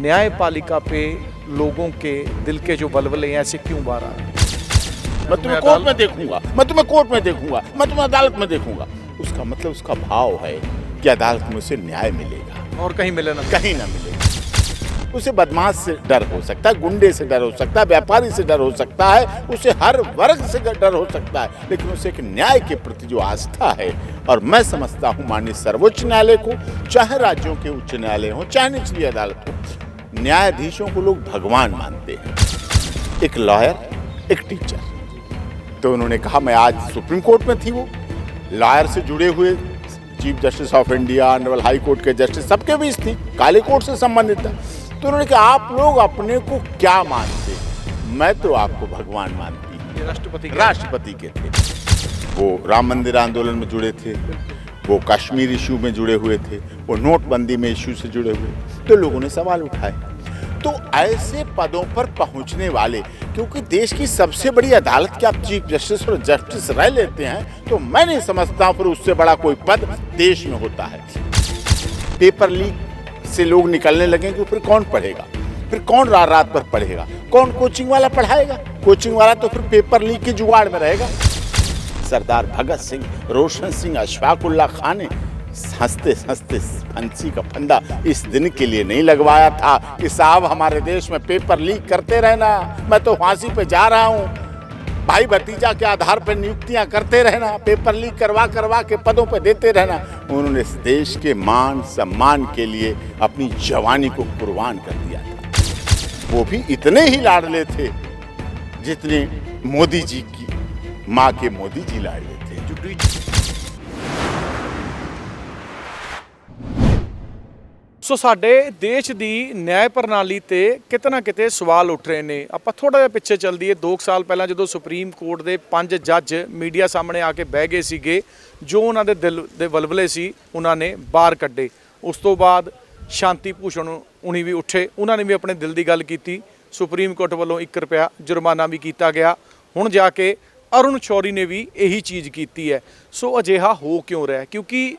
न्यायपालिका पे लोगों के दिल के जो बलबले हैं ऐसे क्यों बार आ रहे हैं? मैं तुम्हें कोर्ट में देखूंगा, मैं तुम्हें कोर्ट में देखूंगा, मैं तुम्हें अदालत में देखूंगा। उसका मतलब उसका भाव है कि अदालत में उसे न्याय मिलेगा और कहीं मिले ना कहीं ना मिलेगा। उसे बदमाश से डर हो सकता है, गुंडे से डर हो सकता है, व्यापारी से डर हो सकता है, उसे हर वर्ग से डर हो सकता है, लेकिन उसे एक न्याय के प्रति जो आस्था है, और मैं समझता हूँ माननीय सर्वोच्च न्यायालय को, चाहे राज्यों के उच्च न्यायालय हो, चाहे निचली अदालत हो, न्यायाधीशों को लोग भगवान मानते हैं। एक लॉयर, एक टीचर। तो उन्होंने कहा, मैं आज सुप्रीम कोर्ट में थी, वो लॉयर से जुड़े हुए chief justice of India, honourable high court के जस्टिस सबके बीच थी, काले कोर्ट से संबंधित था। तो उन्होंने कहा, आप लोग अपने को क्या मानते हैं? मैं तो आपको भगवान मानती हूँ। राष्ट्रपति के थे वो, राम मंदिर आंदोलन में जुड़े थे, वो कश्मीर इशू में जुड़े हुए थे, वो नोटबंदी में इशू से जुड़े हुए। तो लोगों ने सवाल उठाए। तो ऐसे पदों पर पहुंचने वाले, क्योंकि देश की सबसे बड़ी अदालत के आप चीफ जस्टिस और जस्टिस रह लेते हैं, तो मैं नहीं समझता फिर उससे बड़ा कोई पद देश में होता है। पेपर लीक से लोग निकलने लगे कि फिर कौन पढ़ेगा, फिर कौन रात रात पर पढ़ेगा, कौन कोचिंग वाला पढ़ाएगा? कोचिंग वाला तो फिर पेपर लीक के जुगाड़ में रहेगा। सरदार भगत सिंह, रोशन सिंह, अशफाक उल्लाह खान ने हंसते हंसते फांसी का फंदा इस दिन के लिए नहीं लगवाया था कि साहब हमारे देश में पेपर लीक करते रहना, मैं तो फांसी पे जा रहा हूँ, भाई भतीजा के आधार पर नियुक्तियां करते रहना, पेपर लीक करवा करवा के पदों पर देते रहना। उन्होंने इस देश के मान सम्मान के लिए अपनी जवानी को कुर्बान कर दिया था। वो भी इतने ही लाडले थे जितने मोदी जी की माँ के मोदी जी लाडले थे। ਸੋ ਸਾਡੇ ਦੇਸ਼ ਦੀ ਨਿਆਂ ਪ੍ਰਣਾਲੀ ਤੇ ਕਿਤੇ ਨਾ ਕਿਤੇ ਸਵਾਲ ਉੱਠ ਰਹੇ ਨੇ। ਆਪਾਂ ਥੋੜਾ ਜਿਹਾ ਪਿੱਛੇ ਚੱਲ ਦਈਏ। 2 ਸਾਲ ਪਹਿਲਾਂ ਜਦੋਂ ਸੁਪਰੀਮ ਕੋਰਟ ਦੇ 5 ਜੱਜ ਮੀਡੀਆ ਸਾਹਮਣੇ ਆ ਕੇ ਬਹਿ ਗਏ ਸੀਗੇ, ਜੋ ਉਹਨਾਂ ਦੇ ਦਿਲ ਦੇ ਬਲਬਲੇ ਸੀ ਉਹਨਾਂ ਨੇ ਬਾਹਰ ਕੱਢੇ। ਉਸ ਤੋਂ ਬਾਅਦ ਸ਼ਾਂਤੀ ਭੂਸ਼ਣ ਉਨੀ ਵੀ ਉੱਠੇ, ਉਹਨਾਂ ਨੇ ਵੀ ਆਪਣੇ ਦਿਲ ਦੀ ਗੱਲ ਕੀਤੀ। ਸੁਪਰੀਮ ਕੋਰਟ ਵੱਲੋਂ 1 ਰੁਪਿਆ ਜੁਰਮਾਨਾ ਵੀ ਕੀਤਾ ਗਿਆ। ਹੁਣ ਜਾ ਕੇ ਅਰੁਣ ਸ਼ੌਰੀ ਨੇ ਵੀ ਇਹੀ ਚੀਜ਼ ਕੀਤੀ ਹੈ। ਸੋ ਅਜਿਹਾ ਹੋ ਕਿਉਂ ਰਿਹਾ? ਕਿਉਂਕਿ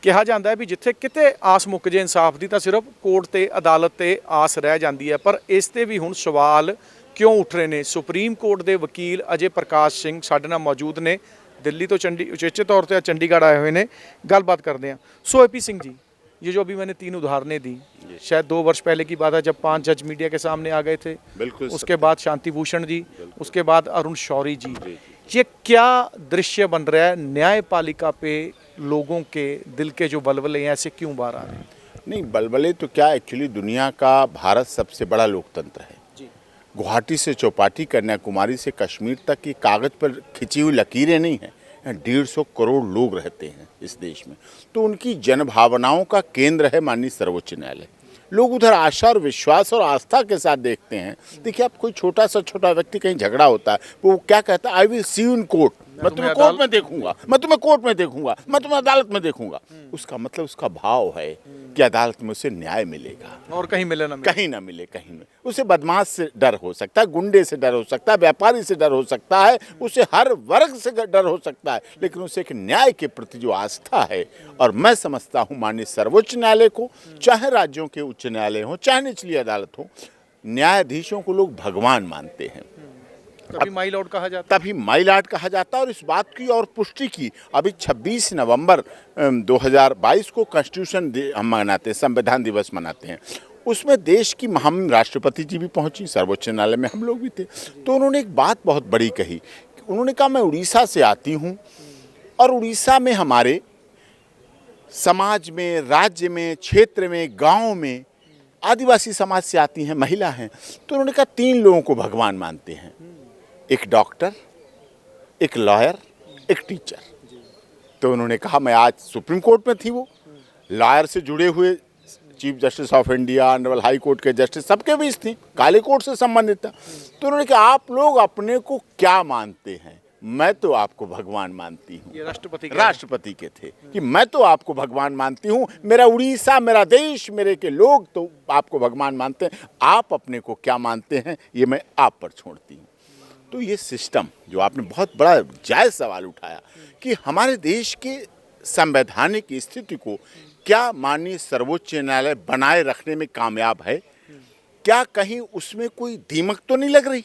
ਕਿਹਾ ਜਾਂਦਾ ਹੈ ਵੀ ਜਿੱਥੇ ਕਿਤੇ ਆਸ ਮੁੱਕ ਜੇ ਇਨਸਾਫ ਦੀ ਤਾਂ ਸਿਰਫ ਕੋਰਟ ਤੇ ਅਦਾਲਤ ਤੇ ਆਸ ਰਹਿ ਜਾਂਦੀ ਹੈ। ਪਰ ਇਸ ਤੇ ਵੀ ਹੁਣ ਸਵਾਲ ਕਿਉਂ ਉੱਠ ਰਹੇ ਨੇ? ਸੁਪਰੀਮ ਕੋਰਟ ਦੇ ਵਕੀਲ ਅਜੇ ਪ੍ਰਕਾਸ਼ ਸਿੰਘ ਸਾਡੇ ਨਾਲ ਮੌਜੂਦ ਨੇ। ਦਿੱਲੀ ਤੋਂ उचेचे तौर पे चंडीगढ़ आए हुए हैं। गलबात करते हैं। सो AP सिंह जी, ये जो अभी मैंने 3 उदाहरणें दी, शायद 2 वर्ष पहले की बात है जब 5 जज मीडिया के सामने आ गए थे। बिल्कुल। उसके बाद शांति भूषण जी, उसके बाद अरुण शौरी जी। ये क्या दृश्य बन रहा है? न्यायपालिका पे लोगों के दिल के जो बलबले हैं ऐसे क्यों बाहर आ रहे हैं? नहीं, बलबले तो क्या, एक्चुअली दुनिया का भारत सबसे बड़ा लोकतंत्र है। गुवाहाटी से चौपाटी, कन्याकुमारी से कश्मीर तक की कागज पर खिंची हुई लकीरें नहीं हैं। 150 करोड़ लोग रहते हैं इस देश में, तो उनकी जनभावनाओं का केंद्र है माननीय सर्वोच्च न्यायालय। लोग उधर आशा और विश्वास और आस्था के साथ देखते हैं। देखिए, आप कोई छोटा व्यक्ति कहीं झगड़ा होता है, वो क्या कहता है, I will see you in court, मैं तुम्हें कोर्ट में देखूंगा, मैं तुम्हें कोर्ट में देखूंगा, मैं तुम्हें अदालत में देखूंगा। उसका मतलब उसका भाव है कि अदालत में उसे न्याय मिलेगा और कहीं मिले ना कहीं ना मिले कहीं में। उसे बदमाश से डर हो सकता है, गुंडे से डर हो सकता है, व्यापारी से डर हो सकता है, उसे हर वर्ग से डर हो सकता है, लेकिन उसे एक न्याय के प्रति जो आस्था है, और मैं समझता हूँ माननीय सर्वोच्च न्यायालय को, चाहे राज्यों के उच्च न्यायालय हो, चाहे निचली अदालत हो, न्यायाधीशों को लोग भगवान मानते हैं। तभी माई लॉर्ड कहा जाता है। तभी माई लॉर्ड कहा जाता है। और इस बात की और पुष्टि की अभी 26 नवंबर 2022 को कॉन्स्टिट्यूशन हम मनाते हैं, संविधान दिवस मनाते हैं। उसमें देश की महामहिम राष्ट्रपति जी भी पहुंची, सर्वोच्च न्यायालय में हम लोग भी थे। तो उन्होंने एक बात बहुत बड़ी कही। उन्होंने कहा, मैं उड़ीसा से आती हूँ, और उड़ीसा में हमारे समाज में, राज्य में, क्षेत्र में, गाँव में आदिवासी समाज से आती हैं, महिला हैं। तो उन्होंने कहा, 3 लोगों को भगवान मानते हैं, एक डॉक्टर, एक लॉयर, एक टीचर। तो उन्होंने कहा, मैं आज सुप्रीम कोर्ट में थी, वो लॉयर से जुड़े हुए chief justice of India, honourable high court के जस्टिस सबके बीच थी, काले कोर्ट से संबंधित था। तो उन्होंने कहा, आप लोग अपने को क्या मानते हैं? मैं तो आपको भगवान मानती हूँ। ये राष्ट्रपति के थे कि मैं तो आपको भगवान मानती हूँ, मेरा उड़ीसा, मेरा देश, मेरे के लोग तो आपको भगवान मानते हैं, आप अपने को क्या मानते हैं ये मैं आप पर छोड़ती हूँ। तो ये सिस्टम जो आपने बहुत बड़ा जायज़ सवाल उठाया कि हमारे देश के संवैधानिक स्थिति को क्या माननीय सर्वोच्च न्यायालय बनाए रखने में कामयाब है? क्या कहीं उसमें कोई दीमक तो नहीं लग रही,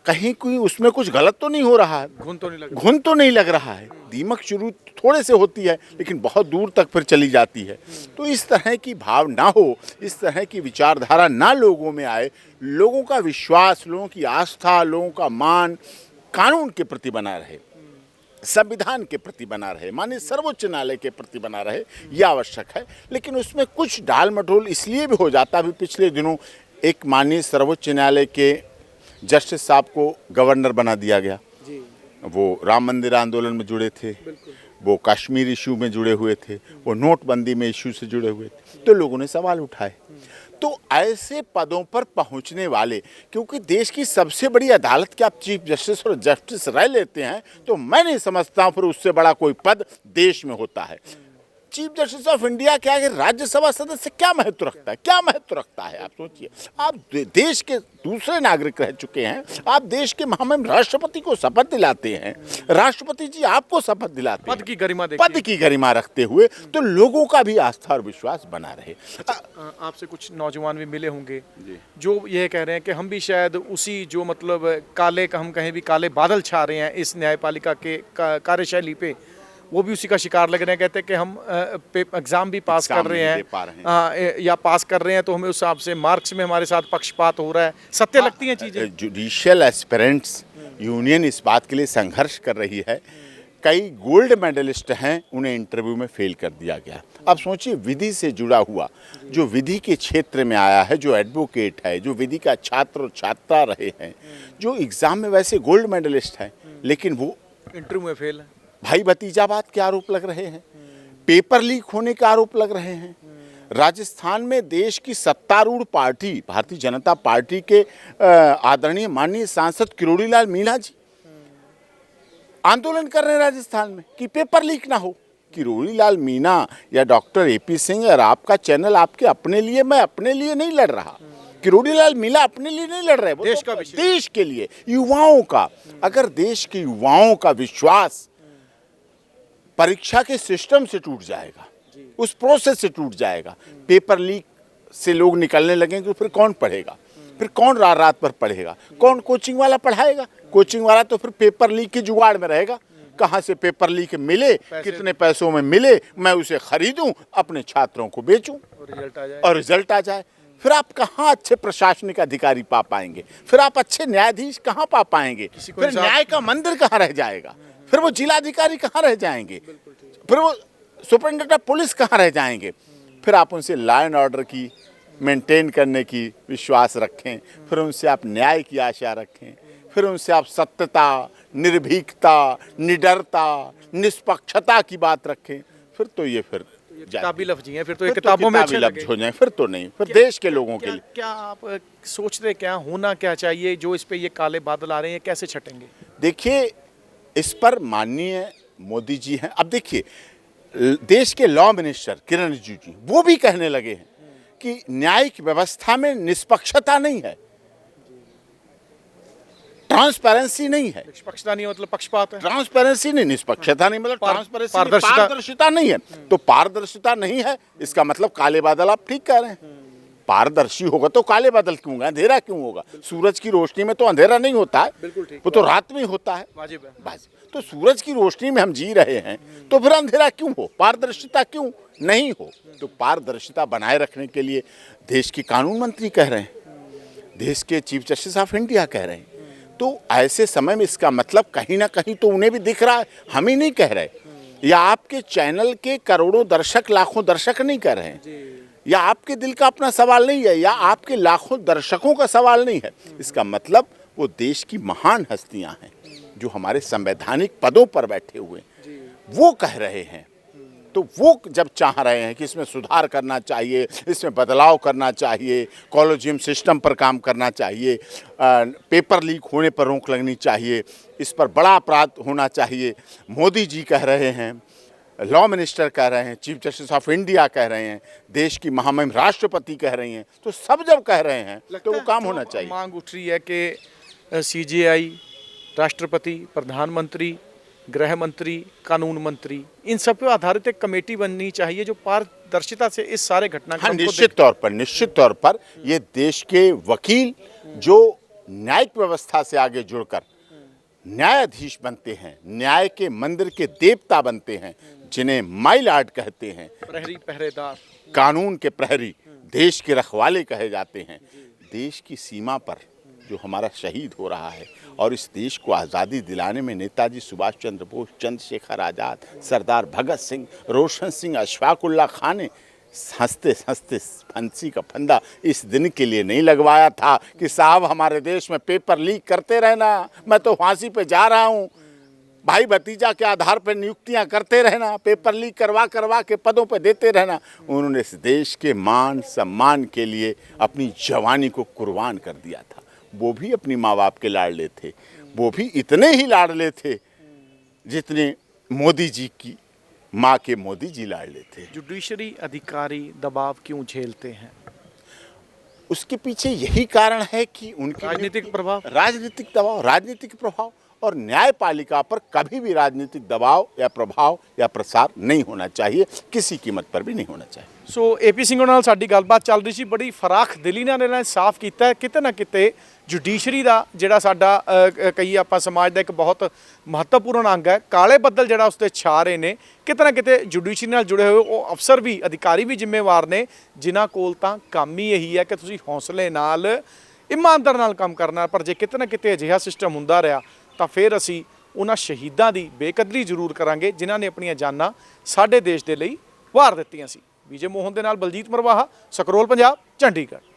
कहीं कोई उसमें कुछ गलत तो नहीं हो रहा है, घुन तो नहीं लग रहा है। दीमक शुरू थोड़े से होती है लेकिन बहुत दूर तक फिर चली जाती है। तो इस तरह की भाव ना हो, इस तरह की विचारधारा ना लोगों में आए, लोगों का विश्वास, लोगों की आस्था, लोगों का मान कानून के प्रति बना रहे, संविधान के प्रति बना रहे, माननीय सर्वोच्च न्यायालय के प्रति बना रहे, यह आवश्यक है। लेकिन उसमें कुछ डाल मटोल इसलिए भी हो जाता। अभी पिछले दिनों एक माननीय सर्वोच्च न्यायालय के जस्टिस साहब को गवर्नर बना दिया गया। वो राम मंदिर आंदोलन में जुड़े थे, वो कश्मीर इशू में जुड़े हुए थे, वो नोटबंदी में इशू से जुड़े हुए थे। तो लोगों ने सवाल उठाए। तो ऐसे पदों पर पहुंचने वाले, क्योंकि देश की सबसे बड़ी अदालत के आप चीफ जस्टिस और जस्टिस रह लेते हैं, तो मैं नहीं समझता हूं फिर उससे बड़ा कोई पद देश में होता है। चीफ जस्टिस ऑफ इंडिया क्या है, राज्यसभा सदस्य क्या महत्व रखता है, क्या महत्व रखता है? आप सोचिए, आप देश के दूसरे नागरिक रह चुके हैं, आप देश के महामहिम राष्ट्रपति को शपथ दिलाते हैं, राष्ट्रपति जी आपको शपथ दिलाते हैं, पद की गरिमा रखते हुए, तो लोगों का भी आस्था और विश्वास बना रहे। आपसे कुछ नौजवान भी मिले होंगे जो ये कह रहे हैं कि हम भी शायद उसी जो मतलब काले, हम कहें भी काले बादल छा रहे हैं इस न्यायपालिका के कार्यशैली पे, वो भी उसी का शिकार लग रहे हैं। कहते हैं कि हम एग्जाम भी पास कर रहे हैं या पास कर रहे हैं तो हमें उस हिसाब से मार्क्स में हमारे साथ पक्षपात हो रहा है। सत्य लगती हैं चीजें? जुडिशियल एस्पिरेंट्स यूनियन इस बात के लिए संघर्ष कर रही है। कई गोल्ड मेडलिस्ट हैं, उन्हें इंटरव्यू में फेल कर दिया गया। अब सोचिए, विधि से जुड़ा हुआ, जो विधि के क्षेत्र में आया है, जो एडवोकेट है, जो विधि का छात्र और छात्रा रहे हैं, जो एग्जाम में वैसे गोल्ड मेडलिस्ट हैं, लेकिन वो इंटरव्यू में फेल है। भाई भतीजावाद के आरोप लग रहे हैं, पेपर लीक होने के आरोप लग रहे हैं। राजस्थान में देश की सत्तारूढ़ पार्टी भारतीय जनता पार्टी के आदरणीय माननीय सांसद किरोड़ी लाल मीणा जी आंदोलन कर रहे हैं राजस्थान में कि पेपर लीक ना हो। किरोड़ी लाल मीणा या डॉक्टर एपी सिंह और आपका चैनल आपके अपने लिए, मैं अपने लिए नहीं लड़ रहा। किरोड़ी लाल मीणा अपने लिए नहीं लड़ रहे, वो देश का देश के लिए, युवाओं का। अगर देश के युवाओं का विश्वास परीक्षा के सिस्टम से टूट जाएगा, उस प्रोसेस से टूट जाएगा, पेपर लीक से लोग निकलने लगेंगे, तो फिर कौन पढ़ेगा? फिर कौन रात रात पर पढ़ेगा? कौन कोचिंग वाला पढ़ाएगा? कोचिंग वाला तो फिर पेपर लीक के जुगाड़ में रहेगा। कहाँ से पेपर लीक मिले, कितने पैसों में मिले, मैं उसे खरीदूं, अपने छात्रों को बेचूं और रिजल्ट आ जाए। फिर आप कहाँ अच्छे प्रशासनिक अधिकारी पा पाएंगे? फिर आप अच्छे न्यायाधीश कहाँ पा पाएंगे? फिर न्याय का मंदिर कहाँ रह जाएगा? फिर वो जिलाधिकारी कहाँ रह जाएंगे? फिर वो सुपरिटेंडेंट ऑफ पुलिस कहाँ रह जाएंगे? फिर आप उनसे लॉ एंड ऑर्डर की मेंटेन करने की विश्वास रखें, फिर उनसे आप न्याय की आशा रखें, फिर उनसे आप सत्यता, निर्भीकता, निडरता, निष्पक्षता की बात रखें, फिर तो ये फिर किताबी लफ्ज़ हैं, फिर तो ये किताबों में अच्छे लफ्ज़ हो जाएं, फिर तो नहीं, फिर देश के लोगों के लिए। क्या आप सोच रहे, क्या होना क्या चाहिए जो इस पे ये काले बादल आ रहे हैं, कैसे छटेंगे? देखिए, इस पर माननीय मोदी जी हैं। अब देखिए, देश के लॉ मिनिस्टर किरण रिजिजू जी वो भी कहने लगे हैं कि न्यायिक व्यवस्था में निष्पक्षता नहीं है, ट्रांसपेरेंसी नहीं है। निष्पक्षता नहीं मतलब पक्षपात है। ट्रांसपेरेंसी नहीं, निष्पक्षता नहीं मतलब ट्रांसपेरेंसी, पारदर्शिता नहीं है। तो पारदर्शिता नहीं है, इसका मतलब काले बादल, आप ठीक कह रहे हैं। पारदर्शी होगा तो काले बादल क्यों होगा, अंधेरा क्यों होगा? सूरज की रोशनी में तो अंधेरा नहीं होता है, वो तो रात में होता है। वाजिब है। तो सूरज की रोशनी में हम जी रहे हैं, तो फिर अंधेरा क्यों हो, पारदर्शिता क्यों नहीं हो? तो पारदर्शिता बनाए रखने के लिए देश के कानून मंत्री कह रहे हैं, देश के चीफ जस्टिस ऑफ इंडिया कह रहे हैं। तो ऐसे समय में इसका मतलब कहीं ना कहीं तो उन्हें भी दिख रहा है, हम ही नहीं कह रहे, या आपके चैनल के करोड़ों दर्शक, लाखों दर्शक नहीं कह रहे हैं, या आपके दिल का अपना सवाल नहीं है, या आपके लाखों दर्शकों का सवाल नहीं है। इसका मतलब वो देश की महान हस्तियां हैं जो हमारे संवैधानिक पदों पर बैठे हुए, वो कह रहे हैं। तो वो जब चाह रहे हैं कि इसमें सुधार करना चाहिए, इसमें बदलाव करना चाहिए, कॉलेजियम सिस्टम पर काम करना चाहिए, पेपर लीक होने पर रोक लगनी चाहिए, इस पर बड़ा अपराध होना चाहिए, मोदी जी कह रहे हैं, लॉ मिनिस्टर कह रहे हैं, चीफ जस्टिस ऑफ इंडिया कह रहे हैं, देश की महामहिम राष्ट्रपति कह रही हैं, तो सब जब कह रहे हैं तो वो काम होना चाहिए। मांग उठ रही है कि सीजेआई, राष्ट्रपति, प्रधानमंत्री गृह मंत्री, कानून मंत्री, इन सब पे आधारित एक कमेटी बननी चाहिए जो पारदर्शिता से इस सारे हाँ, घटनाक्रम को निश्चित तौर पर ये देश के वकील जो न्यायिक व्यवस्था से आगे जुड़कर न्यायाधीश बनते हैं, न्याय के मंदिर के देवता बनते हैं, जिन्हें माई लॉर्ड कहते हैं, प्रहरी, पहरेदार, कानून के प्रहरी, देश के रखवाले कहे जाते हैं। देश की सीमा पर जो हमारा शहीद हो रहा है और इस देश को आज़ादी दिलाने में नेताजी सुभाष चंद्र बोस, चंद्रशेखर आज़ाद, सरदार भगत सिंह, रोशन सिंह, अशफाक उल्लाह खान ने हंसते हंसते फांसी का फंदा इस दिन के लिए नहीं लगवाया था कि साहब हमारे देश में पेपर लीक करते रहना, मैं तो फांसी पे जा रहा हूँ, भाई भतीजा के आधार पर नियुक्तियां करते रहना, पेपर लीक करवा करवा के पदों पर देते रहना। उन्होंने इस देश के मान सम्मान के लिए अपनी जवानी को कुर्बान कर दिया था। वो भी अपनी माँ बाप के लाडले थे, वो भी इतने ही लाडले थे जितने मोदी जी की माँ के मोदी जी लाडले थे। जुडिशरी अधिकारी दबाव क्यों झेलते हैं? उसके पीछे यही कारण है कि उनके राजनीतिक प्रभाव, राजनीतिक दबाव, राजनीतिक प्रभाव, और न्यायपालिका पर कभी भी राजनीतिक दबाव या प्रभाव या प्रसार नहीं होना चाहिए, किसी कीमत पर भी नहीं होना चाहिए। सो AP ਸਿੰਘੋਂ ਨਾਲ ਸਾਡੀ ਗੱਲਬਾਤ ਚੱਲ ਰਹੀ ਸੀ, ਬੜੀ ਫਰਾਖ ਦਿਲੀ ਨਾਲ ਇਹਨਾਂ ਨੇ ਸਾਫ਼ ਕੀਤਾ ਹੈ ਕਿਤੇ ਨਾ ਕਿਤੇ ਜੁਡੀਸ਼ਰੀ ਦਾ ਜਿਹੜਾ ਸਾਡਾ ਕਈ ਆਪਾਂ ਸਮਾਜ ਦਾ ਇੱਕ ਬਹੁਤ ਮਹੱਤਵਪੂਰਨ ਅੰਗ ਹੈ, ਕਾਲੇ ਬੱਦਲ ਜਿਹੜਾ ਉਸ 'ਤੇ ਛਾ ਰਹੇ ਨੇ, ਕਿਤੇ ਨਾ ਕਿਤੇ ਜੁਡੀਸ਼ਰੀ ਨਾਲ ਜੁੜੇ ਹੋਏ ਉਹ ਅਫਸਰ ਵੀ, ਅਧਿਕਾਰੀ ਵੀ ਜ਼ਿੰਮੇਵਾਰ ਨੇ, ਜਿਨ੍ਹਾਂ ਕੋਲ ਤਾਂ ਕੰਮ ਹੀ ਇਹੀ ਹੈ ਕਿ ਤੁਸੀਂ ਹੌਸਲੇ ਨਾਲ, ਇਮਾਨਦਾਰ ਨਾਲ ਕੰਮ ਕਰਨਾ। ਪਰ ਜੇ ਕਿਤੇ ਨਾ ਕਿਤੇ ਅਜਿਹਾ ਸਿਸਟਮ ਹੁੰਦਾ ਰਿਹਾ ਤਾਂ ਫਿਰ ਅਸੀਂ ਉਹਨਾਂ ਸ਼ਹੀਦਾਂ ਦੀ ਬੇਕਦਰੀ ਜ਼ਰੂਰ ਕਰਾਂਗੇ ਜਿਨ੍ਹਾਂ ਨੇ ਆਪਣੀਆਂ ਜਾਨਾਂ ਸਾਡੇ ਦੇਸ਼ ਦੇ ਲਈ ਵਾਰ ਦਿੱਤੀਆਂ ਸੀ। ਵਿਜੇ ਮੋਹਨ ਦੇ ਨਾਲ ਬਲਜੀਤ ਮਰਵਾਹਾ, ਸਕਰੋਲ ਪੰਜਾਬ, ਚੰਡੀਗੜ੍ਹ।